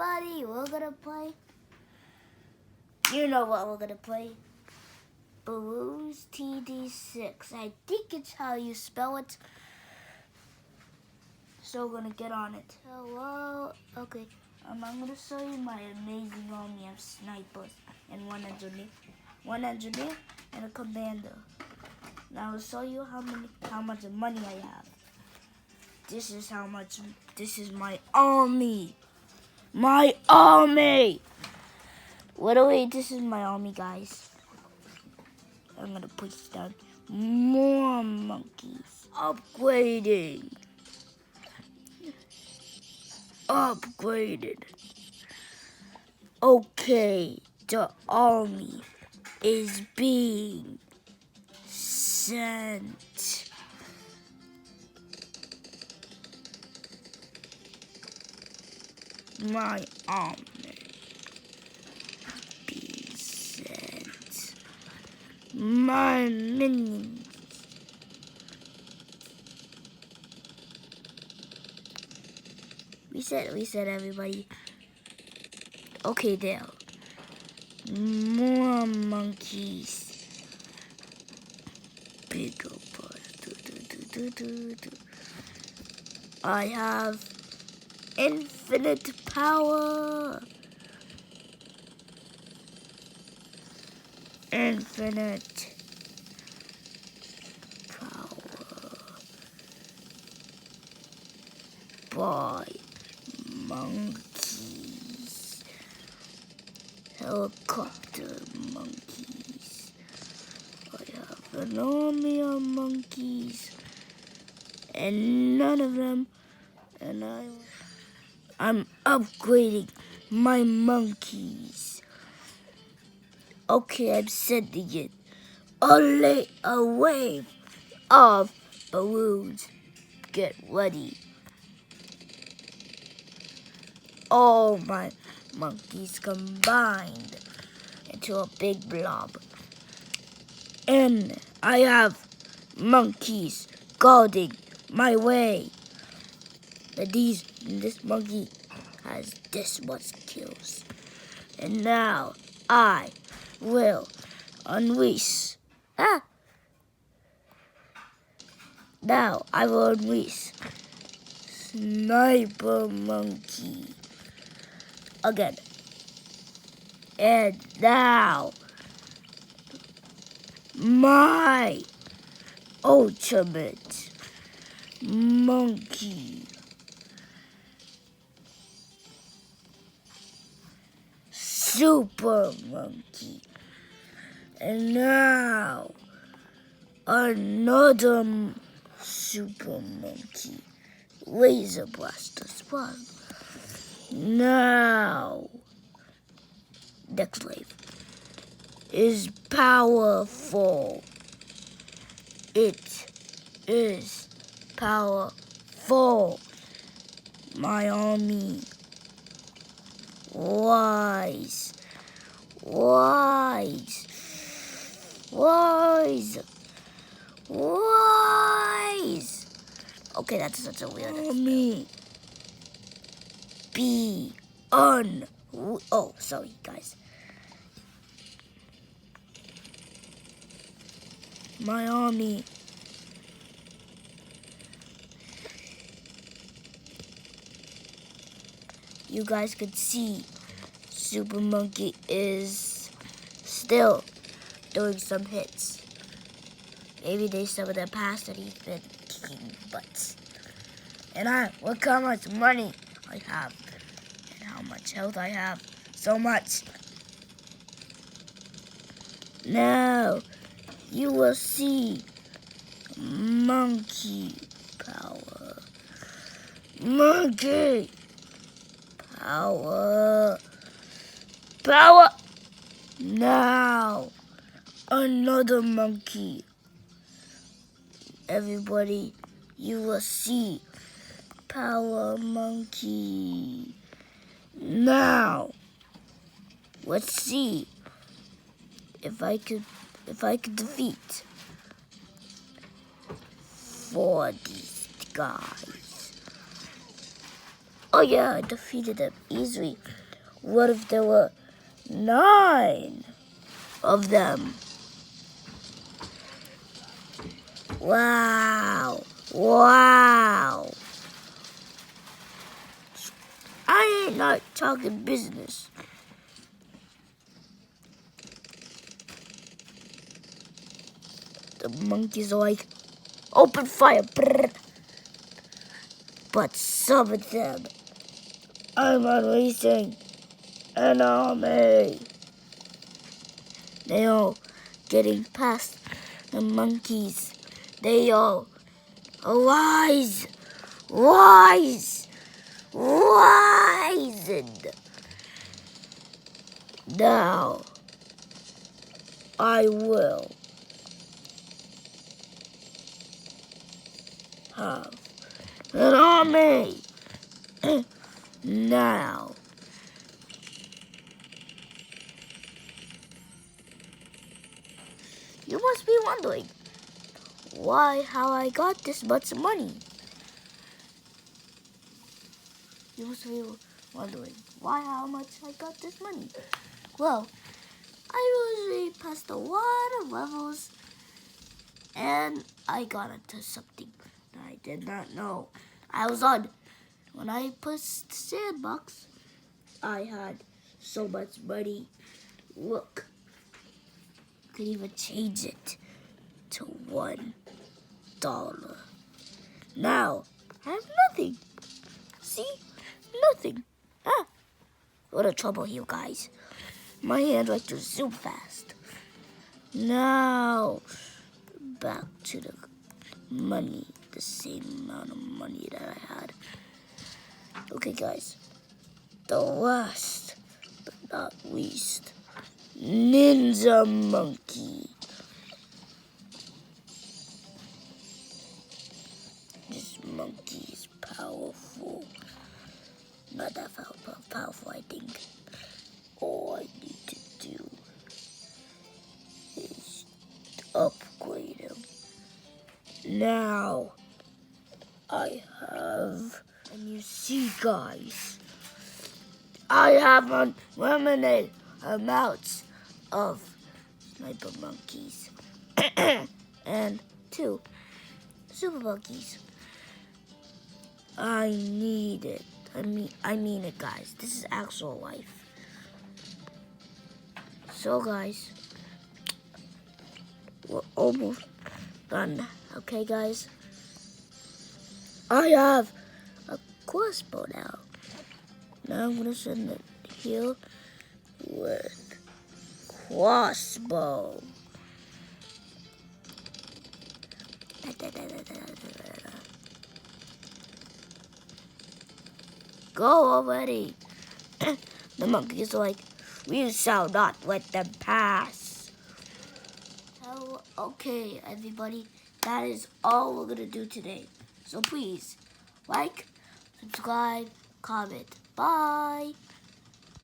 everybody, we're gonna play. You know what we're gonna play. Bloons TD 6. I think it's how you spell it. So we're gonna get on it. Hello. Okay. I'm gonna show you my amazing army of snipers and one engineer, and a commander. Now I'll show you how much money I have. This is my army. My army. Wait, this is my army, guys. I'm gonna push down more monkeys. Upgraded. Okay, the army is being sent. My army being sent. My minions. Reset everybody. Okay, there. More monkeys. Bigger parts. I have infinite power. Infinite power. By monkeys. Helicopter monkeys. I have an army of monkeys. And none of them. And I'm upgrading my monkeys. Okay, I'm sending it. A wave of balloons. Get ready. All my monkeys combined into a big blob. And I have monkeys guarding my way. This monkey has this much kills. And now I will unleash. Now I will unleash Sniper Monkey again. And now my ultimate monkey. Super Monkey. And now another Super Monkey. Laser Blaster Spawn. Now next wave is powerful. It is powerful. My army. Wise. Okay, that's such a weird army. Oh, sorry, guys. My army. You guys could see Super Monkey is still doing some hits. Maybe there's some of the past that he's been kicking butts. And look how much money I have and how much health I have. So much. Now you will see monkey power. Monkey power. Now another monkey. Everybody, you will see power monkey. Now let's see if I could defeat 4 these guys. Oh yeah, I defeated them easily. What if there were 9 of them? Wow. Wow. I ain't not talking business. The monkeys are like, open fire. Brrr. But some of them, I'm unleashing an army. They all getting past the monkeys. They all wise. And now I will have an army. Now you must be wondering how I got this much money. You must be wondering how much I got this money. Well, I usually passed a lot of levels and I got into something that I did not know I was on. When I pushed the sandbox, I had so much money. Look, I could even change it to $1. Now, I have nothing. See? Nothing. What a trouble here, guys. My hands like to zoom fast. Now, back to the money. The same amount of money that I had. Okay, guys. The last but not least, Ninja Monkey. This monkey is powerful. Not that powerful, I think. All I need to do is upgrade him. Now, I have, and you see, guys, I have unlimited amounts of sniper monkeys and 2 super monkeys. I need it. I mean it, guys. This is actual life. So, guys, we're almost done. Okay, guys? I have a crossbow now. Now I'm going to send it here with crossbow. Go already. The monkeys are like, we shall not let them pass. So, okay, everybody, that is all we're going to do today. So please, like, subscribe, comment. Bye.